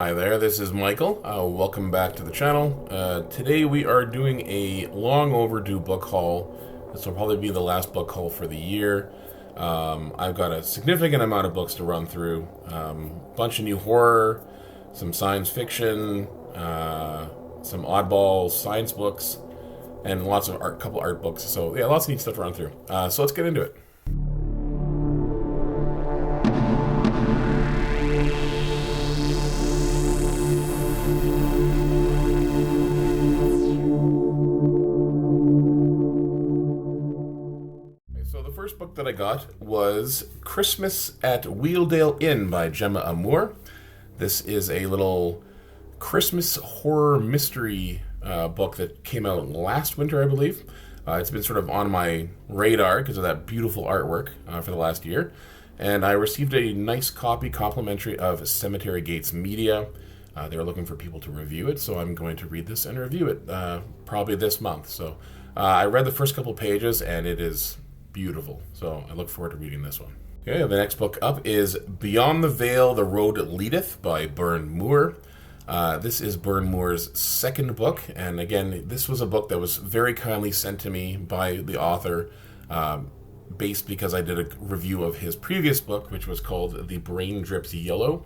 Hi there, this is Michael. Welcome back to the channel. Today we are doing a long overdue book haul. This will probably be the last book haul for the year. I've got a significant amount of books to run through. Bunch of new horror, some science fiction, some oddball science books, and lots of couple art books. So yeah, lots of neat stuff to run through. So let's get into it. So the first book that I got was Christmas at Wheeldale Inn by Gemma Amour. This is a little Christmas horror mystery book that came out last winter, I believe. It's been sort of on my radar because of that beautiful artwork for the last year. And I received a nice copy complimentary of Cemetery Gates Media. They were looking for people to review it, so I'm going to read this and review it probably this month. So I read the first couple pages and it is beautiful. So I look forward to reading this one. Okay, the next book up is Beyond the Veil, The Road Leadeth by Byrne Moore. This is Byrne Moore's second book, and again, this was a book that was very kindly sent to me by the author, based because I did a review of his previous book, which was called The Brain Drips Yellow.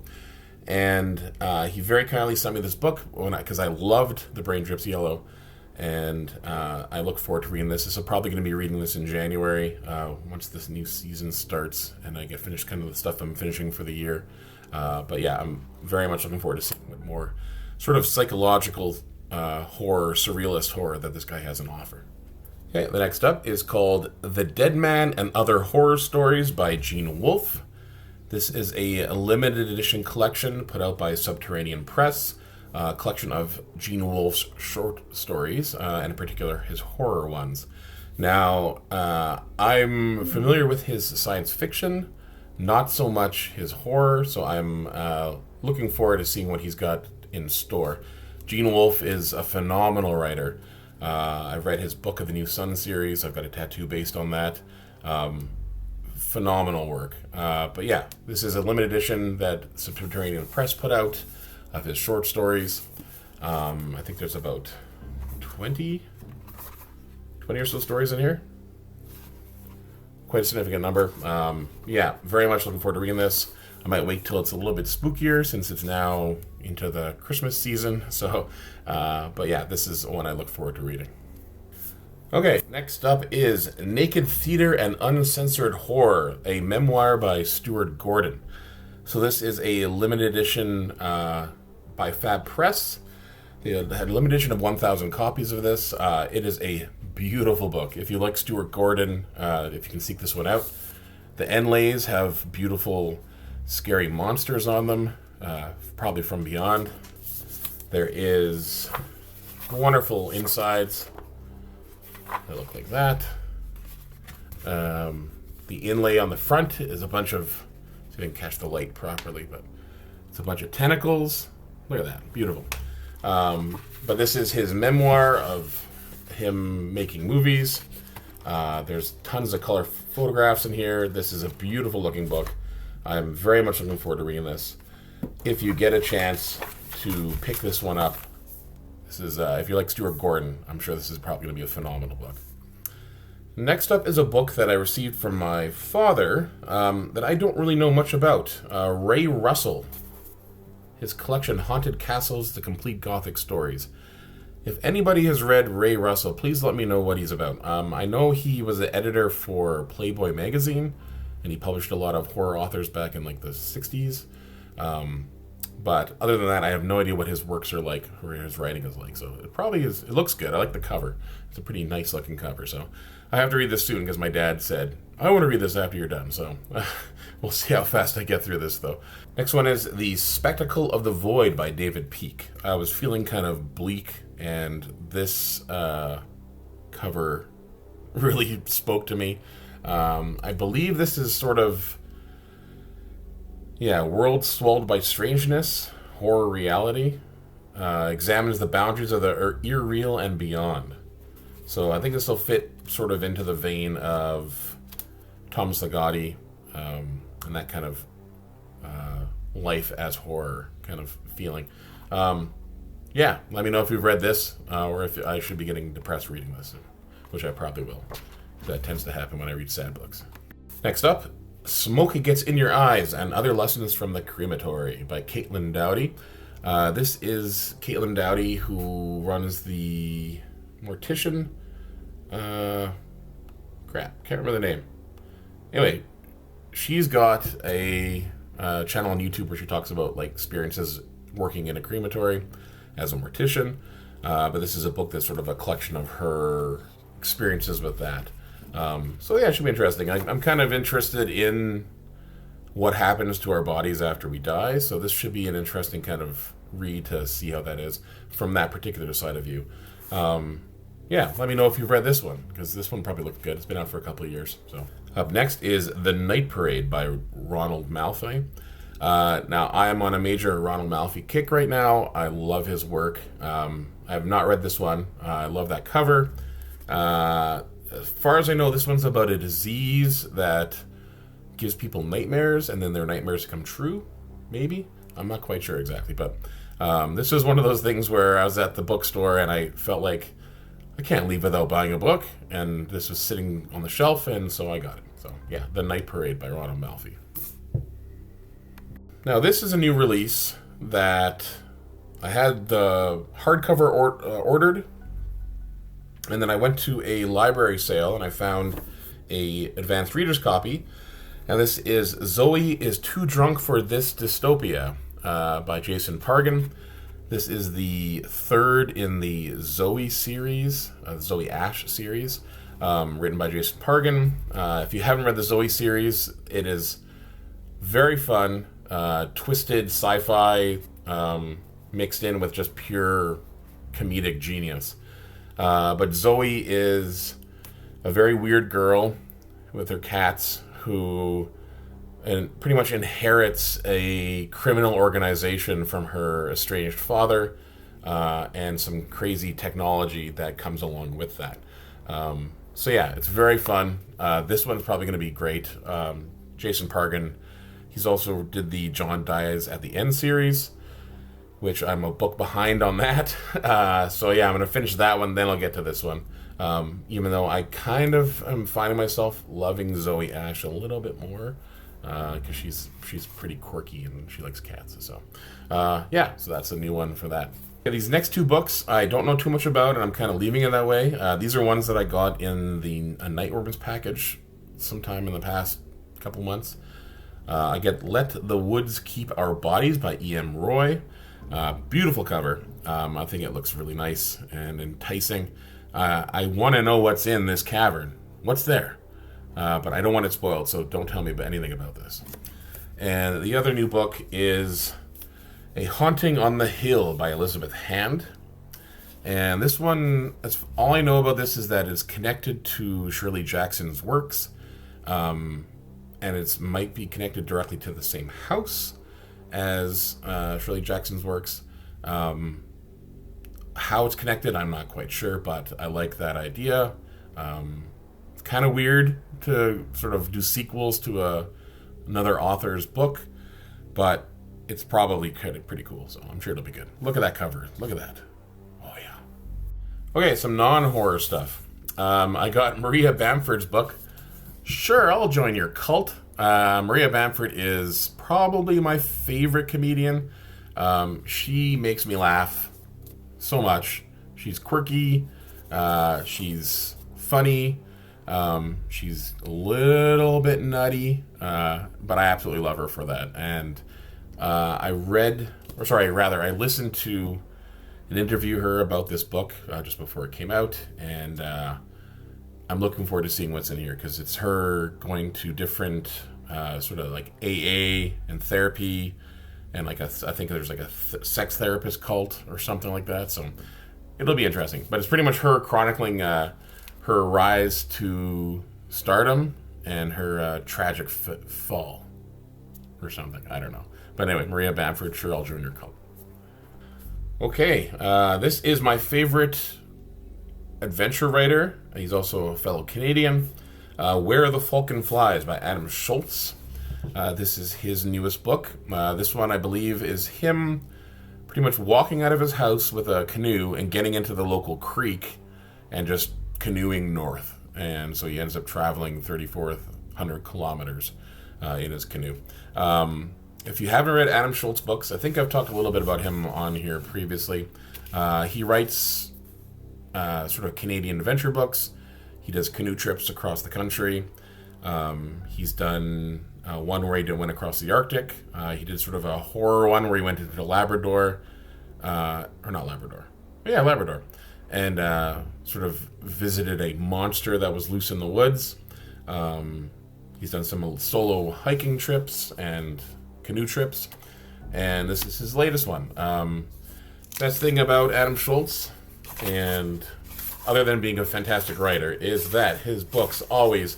And he very kindly sent me this book because I loved The Brain Drips Yellow. And I look forward to reading this. This is probably going to be reading this in January once this new season starts and I get finished kind of the stuff I'm finishing for the year. But yeah, I'm very much looking forward to seeing what more sort of psychological horror, surrealist horror that this guy has on offer. Okay, the next up is called The Dead Man and Other Horror Stories by Gene Wolfe. This is a limited edition collection put out by Subterranean Press. Collection of Gene Wolfe's short stories, and in particular his horror ones. Now, I'm familiar with his science fiction, not so much his horror, so I'm looking forward to seeing what he's got in store. Gene Wolfe is a phenomenal writer. I've read his Book of the New Sun series. I've got a tattoo based on that. Phenomenal work. But yeah, this is a limited edition that Subterranean Press put out of his short stories. I think there's about 20 or so stories in here. Quite a significant number. Yeah, very much looking forward to reading this. I might wait till it's a little bit spookier since it's now into the Christmas season. So, but yeah, this is one I look forward to reading. Okay, next up is Naked Theater and Uncensored Horror, a memoir by Stuart Gordon. So this is a limited edition by Fab Press. They had a limited edition of 1,000 copies of this. It is a beautiful book. If you like Stuart Gordon, if you can seek this one out. The inlays have beautiful, scary monsters on them, probably from beyond. There is wonderful insides that look like that. The inlay on the front is a bunch of, see if I can catch the light properly, but it's a bunch of tentacles. Look at that, beautiful. But this is his memoir of him making movies. There's tons of color photographs in here. This is a beautiful looking book. I'm very much looking forward to reading this. If you get a chance to pick this one up, this is if you like Stuart Gordon, I'm sure this is probably going to be a phenomenal book. Next up is a book that I received from my father that I don't really know much about. Ray Russell. His collection, Haunted Castles, The Complete Gothic Stories. If anybody has read Ray Russell, please let me know what he's about. I know he was the editor for Playboy magazine, and he published a lot of horror authors back in like the 60s. But other than that, I have no idea what his works are like, or his writing is like. So it probably is, it looks good. I like the cover. It's a pretty nice looking cover. So I have to read this soon because my dad said, I want to read this after you're done. So we'll see how fast I get through this though. Next one is The Spectacle of the Void by David Peake. I was feeling kind of bleak, and this cover really spoke to me. I believe this is sort of, world swallowed by strangeness, horror reality, examines the boundaries of the irreal and beyond. So I think this will fit sort of into the vein of Thomas Ligotti and that kind of life as horror kind of feeling. Yeah, let me know if you've read this, or if I should be getting depressed reading this, which I probably will. That tends to happen when I read sad books. Next up, Smoke Gets in Your Eyes and Other Lessons from the Crematory by Caitlin Dowdy. This is Caitlin Dowdy, who runs the Mortician. Can't remember the name. Anyway, she's got a channel on YouTube where she talks about like experiences working in a crematory as a mortician. But this is a book that's sort of a collection of her experiences with that. So yeah, it should be interesting. I'm kind of interested in what happens to our bodies after we die, so this should be an interesting kind of read to see how that is from that particular side of view. Yeah, let me know if you've read this one, because this one probably looked good. It's been out for a couple of years. So up next is The Night Parade by Ronald Malfi. Now, I am on a major Ronald Malfi kick right now. I love his work. I have not read this one. I love that cover. As far as I know, this one's about a disease that gives people nightmares, and then their nightmares come true, maybe? I'm not quite sure exactly, but this was one of those things where I was at the bookstore and I felt like I can't leave without buying a book, and this was sitting on the shelf, and so I got it. So yeah, The Night Parade by Ronald Malfi. Now this is a new release that I had the hardcover ordered, and then I went to a library sale and I found a advanced reader's copy, and this is Zoe is Too Drunk for This Dystopia by Jason Pargin. This is the third in the Zoe series, Zoe Ash series, written by Jason Pargin. If you haven't read the Zoe series, it is very fun, twisted sci-fi mixed in with just pure comedic genius. But Zoe is a very weird girl with her cats who pretty much inherits a criminal organization from her estranged father, and some crazy technology that comes along with that. So yeah, it's very fun. This one's probably going to be great. Jason Pargin, he's also did the John Dies at the End series, which I'm a book behind on that. So yeah, I'm going to finish that one, then I'll get to this one. Even though I kind of am finding myself loving Zoe Ash a little bit more, because she's pretty quirky and she likes cats. So yeah, so that's a new one for that. Yeah, these next two books I don't know too much about, and I'm kind of leaving it that way. These are ones that I got in a Night Orbits package sometime in the past couple months. I get Let the Woods Keep Our Bodies by E.M. Roy. Beautiful cover. I think it looks really nice and enticing. I want to know what's in this cavern. What's there? But I don't want it spoiled, so don't tell me anything about this. And the other new book is A Haunting on the Hill by Elizabeth Hand. And this one, all I know about this is that it's connected to Shirley Jackson's works. And it might be connected directly to the same house as Shirley Jackson's works. How it's connected, I'm not quite sure, but I like that idea. It's kind of weird to sort of do sequels to another author's book, but it's probably pretty cool, so I'm sure it'll be good. Look at that cover. Look at that. Oh, yeah. Okay, some non-horror stuff. I got Maria Bamford's book, Sure, I'll Join Your Cult. Maria Bamford is probably my favorite comedian. She makes me laugh so much. She's quirky. She's funny. She's a little bit nutty, but I absolutely love her for that. And I listened to an interview her about this book just before it came out, and I'm looking forward to seeing what's in here, because it's her going to different sort of like AA and therapy, and like I think there's like a sex therapist cult or something like that. So it'll be interesting. But it's pretty much her chronicling her rise to stardom and her tragic fall or something. I don't know. But anyway, Maria Bamford, Sure, I'll Join Your Cult. Okay, this is my favorite adventure writer. He's also a fellow Canadian. Where the Falcon Flies by Adam Schultz. This is his newest book. This one, I believe, is him pretty much walking out of his house with a canoe and getting into the local creek and just canoeing north. And so he ends up traveling 3,400 kilometers in his canoe. If you haven't read Adam Schultz books, I think I've talked a little bit about him on here previously. He writes sort of Canadian adventure books. He does canoe trips across the country. He's done one where he went across the Arctic. He did sort of a horror one where he went into Labrador. Or not Labrador. Yeah, Labrador. And sort of visited a monster that was loose in the woods. He's done some solo hiking trips and canoe trips. And this is his latest one. Best thing about Adam Schultz, and other than being a fantastic writer, is that his books always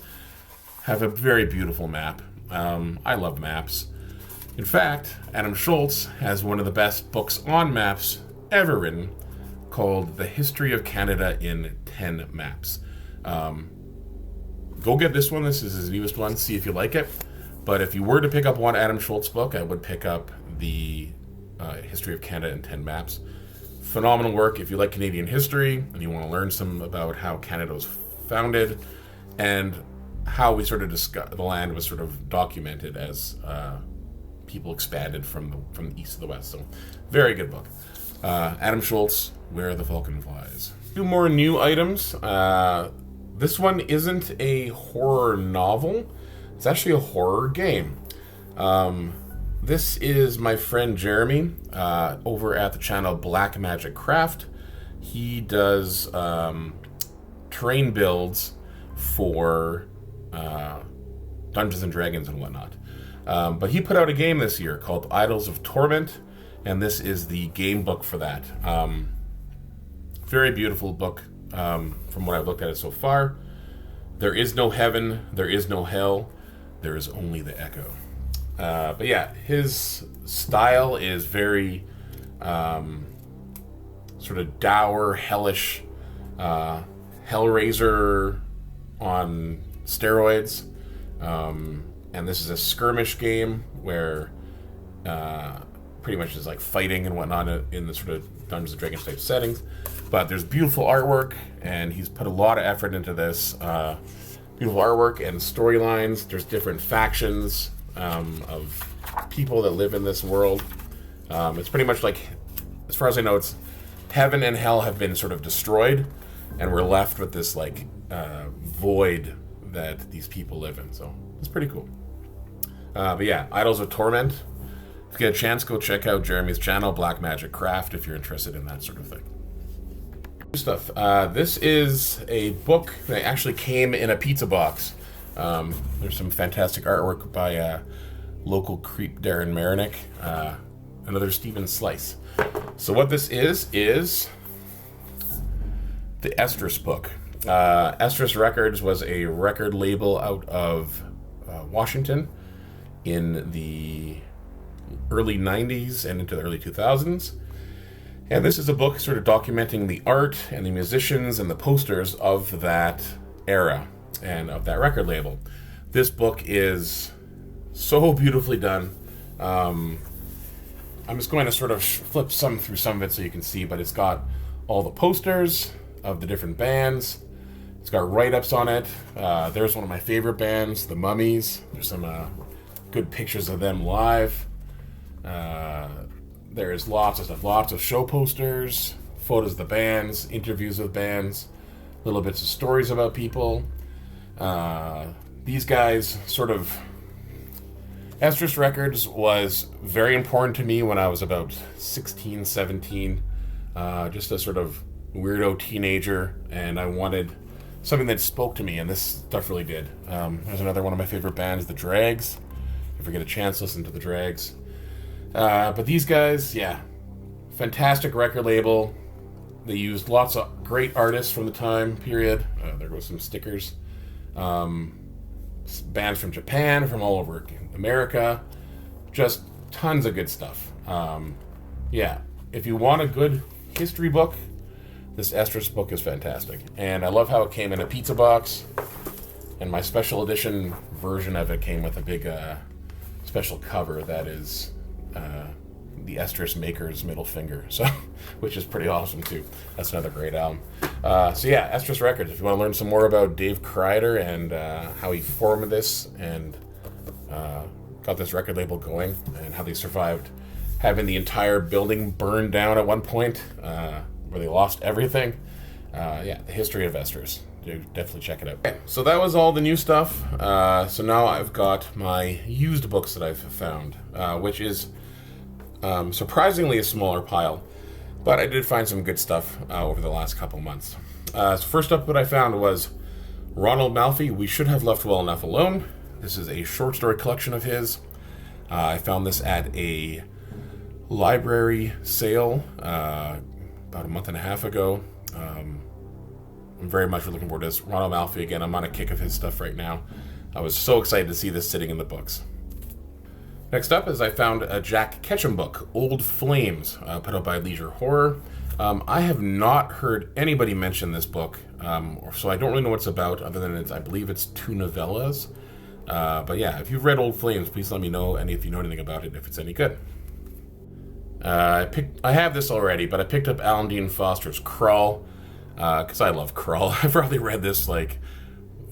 have a very beautiful map. I love maps. In fact, Adam Schultz has one of the best books on maps ever written, called The History of Canada in 10 Maps. Go get this one. This is his newest one. See if you like it. But if you were to pick up one Adam Schultz book, I would pick up the History of Canada in 10 Maps. Phenomenal work if you like Canadian history and you want to learn some about how Canada was founded and how we sort of the land was sort of documented as people expanded from the east to the west. So, very good book. Adam Schultz, Where the Falcon Flies. Two more new items. This one isn't a horror novel. It's actually a horror game. This is my friend Jeremy over at the channel Black Magic Craft. He does terrain builds for Dungeons and Dragons and whatnot. But he put out a game this year called Idols of Torment, and this is the game book for that. Very beautiful book from what I've looked at it so far. There is no heaven, there is no hell, there is only the echo. But yeah, his style is very sort of dour, hellish, Hellraiser on steroids. And this is a skirmish game where pretty much is like fighting and whatnot in the sort of Dungeons and Dragons type settings. But there's beautiful artwork, and he's put a lot of effort into this. Beautiful artwork and storylines. There's different factions of people that live in this world. It's pretty much like, as far as I know, it's heaven and hell have been sort of destroyed, and we're left with this like void that these people live in. So it's pretty cool. But yeah, Idols of Torment. If you get a chance, go check out Jeremy's channel, Black Magic Craft, if you're interested in that sort of thing. Stuff. This is a book that actually came in a pizza box. There's some fantastic artwork by local creep Darren Marinick, another Stephen Slice. So what this is the Estrus book. Estrus Records was a record label out of Washington in the early 90s and into the early 2000s. And this is a book sort of documenting the art and the musicians and the posters of that era and of that record label. This book is so beautifully done. I'm just going to sort of flip through some of it so you can see, but it's got all the posters of the different bands. It's got write-ups on it. There's one of my favorite bands, the Mummies. There's some good pictures of them live. There's lots of stuff, lots of show posters, photos of the bands, interviews with bands, little bits of stories about people. These guys sort of... Estrus Records was very important to me when I was about 16, 17, just a sort of weirdo teenager, and I wanted something that spoke to me, and this stuff really did. There's another one of my favorite bands, The Drags. If you get a chance, listen to The Drags. But these guys, yeah, fantastic record label. They used lots of great artists from the time period. There goes some stickers. Bands from Japan, from all over America. Just tons of good stuff. Yeah, if you want a good history book, this Estrus book is fantastic. And I love how it came in a pizza box. And my special edition version of it came with a big special cover that is the Estrus maker's middle finger, so which is pretty awesome too. That's another great album. So yeah, Estrus Records. If you want to learn some more about Dave Kreider and how he formed this and got this record label going and how they survived having the entire building burned down at one point, where they lost everything. Yeah, the history of Estrus. Definitely check it out. Okay, so that was all the new stuff. So now I've got my used books that I've found, which is surprisingly a smaller pile, but I did find some good stuff over the last couple months. So first up, what I found was Ronald Malfi, We Should Have Left Well Enough Alone. This is a short story collection of his. I found this at a library sale about a month and a half ago. I'm very much looking forward to this. Ronald Malfi, again, I'm on a kick of his stuff right now. I was so excited to see this sitting in the books. Next up is I found a Jack Ketchum book, Old Flames, put out by Leisure Horror. I have not heard anybody mention this book, so I don't really know what it's about, other than I believe it's 2 novellas. But yeah, if you've read Old Flames, please let me know, and if you know anything about it, if it's any good. I have this already, but I picked up Alan Dean Foster's Crawl, because I love Crawl. I've probably read this like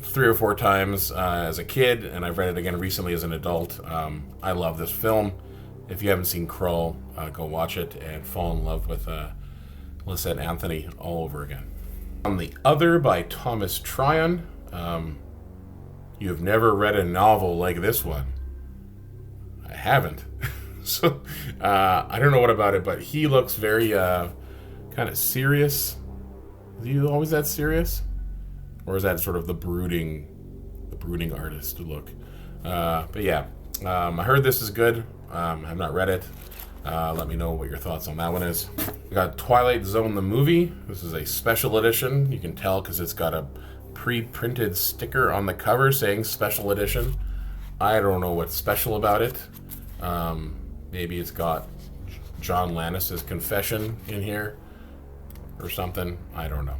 3 or 4 times as a kid, and I've read it again recently as an adult. I love this film. If you haven't seen Crawl, go watch it and fall in love with Lisette Anthony all over again. On The Other by Thomas Tryon. You've never read a novel like this one. I haven't. So I don't know what about it, but he looks very kind of serious. Is he always that serious? Or is that sort of the brooding artist look? But yeah, I heard this is good. I've not read it. Let me know what your thoughts on that one is. We got Twilight Zone the movie. This is a special edition. You can tell because it's got a pre-printed sticker on the cover saying special edition. I don't know what's special about it. Maybe it's got John Lannis's confession in here or something. I don't know.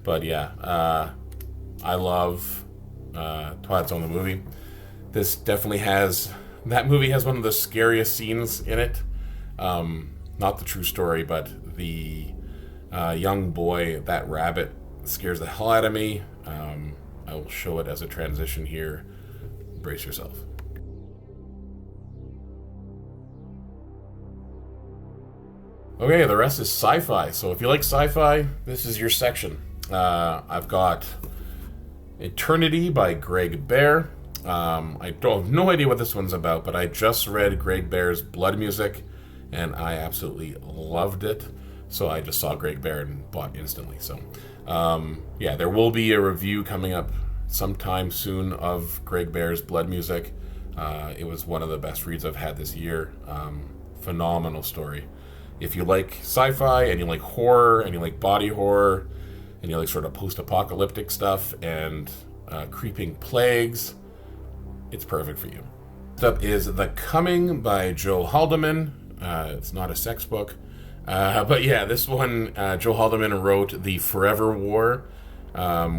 But yeah, I love Twilight Zone the movie. This definitely that movie has one of the scariest scenes in it. Not the true story, but the young boy, that rabbit, scares the hell out of me. I will show it as a transition here. Brace yourself. Okay, the rest is sci-fi. So if you like sci-fi, this is your section. I've got Eternity by Greg Bear. I don't have no idea what this one's about, but I just read Greg Bear's Blood Music, and I absolutely loved it. So I just saw Greg Bear and bought instantly. So yeah, there will be a review coming up sometime soon of Greg Bear's Blood Music. It was one of the best reads I've had this year. Phenomenal story. If you like sci-fi and you like horror and you like body horror and you like sort of post-apocalyptic stuff and creeping plagues, it's perfect for you. Next up is The Coming by Joe Haldeman. It's not a sex book. But yeah, this one, Joe Haldeman wrote The Forever War,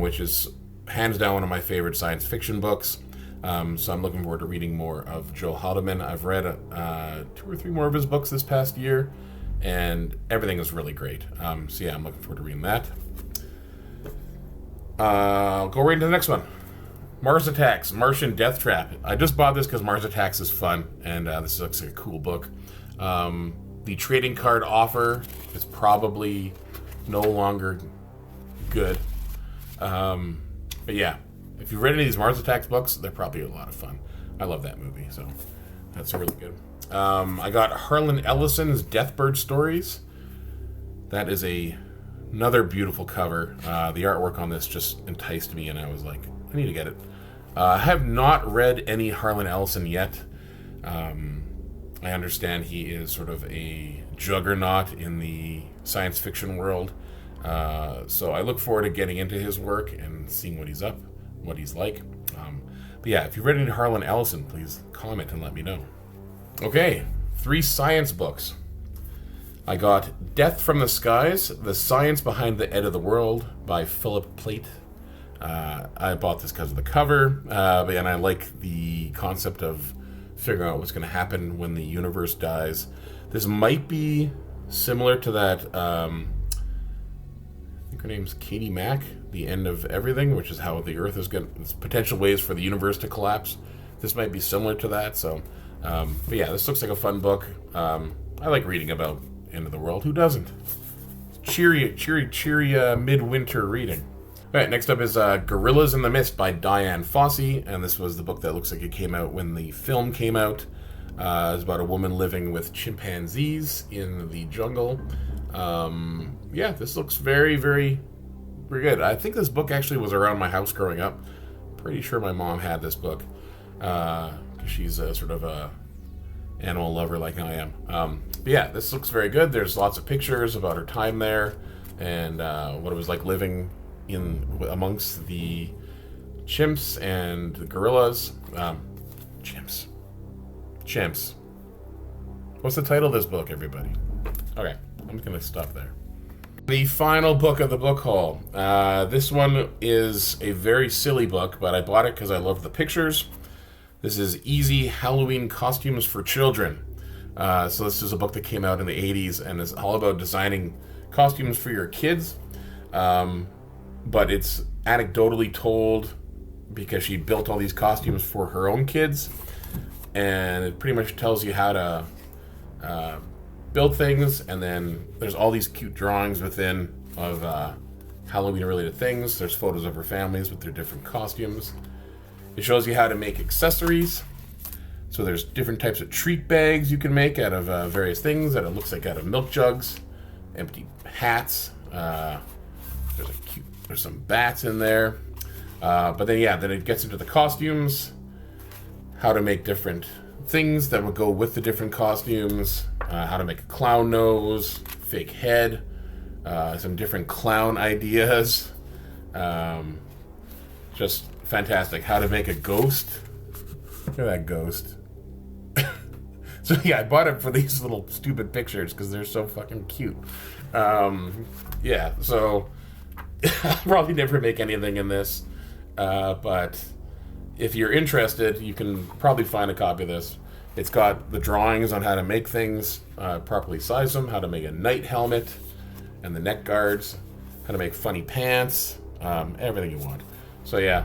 which is hands down one of my favorite science fiction books. So I'm looking forward to reading more of Joe Haldeman. I've read 2 or 3 more of his books this past year, and everything is really great. So yeah, I'm looking forward to reading that. I'll go right into the next one. Mars Attacks, Martian Death Trap. I just bought this because Mars Attacks is fun, and this looks like a cool book. The trading card offer is probably no longer good. But yeah, if you've read any of these Mars Attacks books, they're probably a lot of fun. I love that movie, so that's really good. I got Harlan Ellison's Deathbird Stories. That is another beautiful cover. The artwork on this just enticed me, and I was like, I need to get it. I have not read any Harlan Ellison yet. I understand he is sort of a juggernaut in the science fiction world. So I look forward to getting into his work and seeing what he's like. But yeah, if you've read any Harlan Ellison, please comment and let me know. Okay, 3 science books. I got Death from the Skies, The Science Behind the End of the World by Philip Plait. I bought this because of the cover, and I like the concept of figuring out what's going to happen when the universe dies. This might be similar to that, I think her name's Katie Mack, The End of Everything, which is how the Earth is going to, potential ways for the universe to collapse. This might be similar to that, so, but yeah, this looks like a fun book. I like reading about end of the world. Who doesn't? Cheery midwinter reading. All right, next up is Gorillas in the Mist by Diane Fossey, and this was the book that looks like it came out when the film came out. It's about a woman living with chimpanzees in the jungle. Yeah, this looks very, very, very good. I think this book actually was around my house growing up. Pretty sure my mom had this book. She's a sort of a animal lover like I am. But yeah, this looks very good. There's lots of pictures about her time there and what it was like living in amongst the chimps and the gorillas. Chimps. What's the title of this book, everybody? Okay, I'm just going to stop there. The final book of the book haul. This one is a very silly book, but I bought it because I love the pictures. This is Easy Halloween Costumes for Children. So this is a book that came out in the 80s and is all about designing costumes for your kids. But it's anecdotally told because she built all these costumes for her own kids. And it pretty much tells you how to build things. And then there's all these cute drawings within of Halloween-related things. There's photos of her families with their different costumes. It shows you how to make accessories. So there's different types of treat bags you can make out of various things that it looks like out of milk jugs, empty hats. There's some bats in there. But then it gets into the costumes, how to make different things that would go with the different costumes, how to make a clown nose, fake head, some different clown ideas. Just fantastic. How to make a ghost. Look at that ghost. So yeah, I bought it for these little stupid pictures because they're so fucking cute. Yeah, so I'll probably never make anything in this. But if you're interested, you can probably find a copy of this. It's got the drawings on how to make things, properly size them, how to make a knight helmet and the neck guards, how to make funny pants, everything you want. So yeah,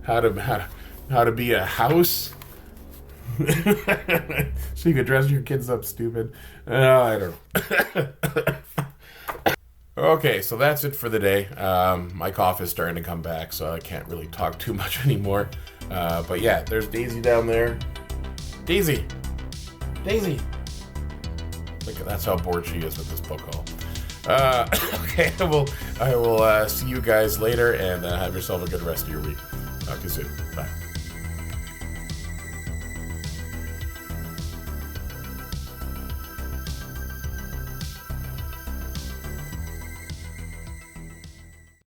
how to be a house, so you could dress your kids up stupid. I don't know. Okay, so that's it for the day. My cough is starting to come back, so I can't really talk too much anymore. But yeah, there's Daisy down there. Daisy. Look, that's how bored she is with this book haul. Okay, I will see you guys later, and have yourself a good rest of your week. Talk to you soon. Bye.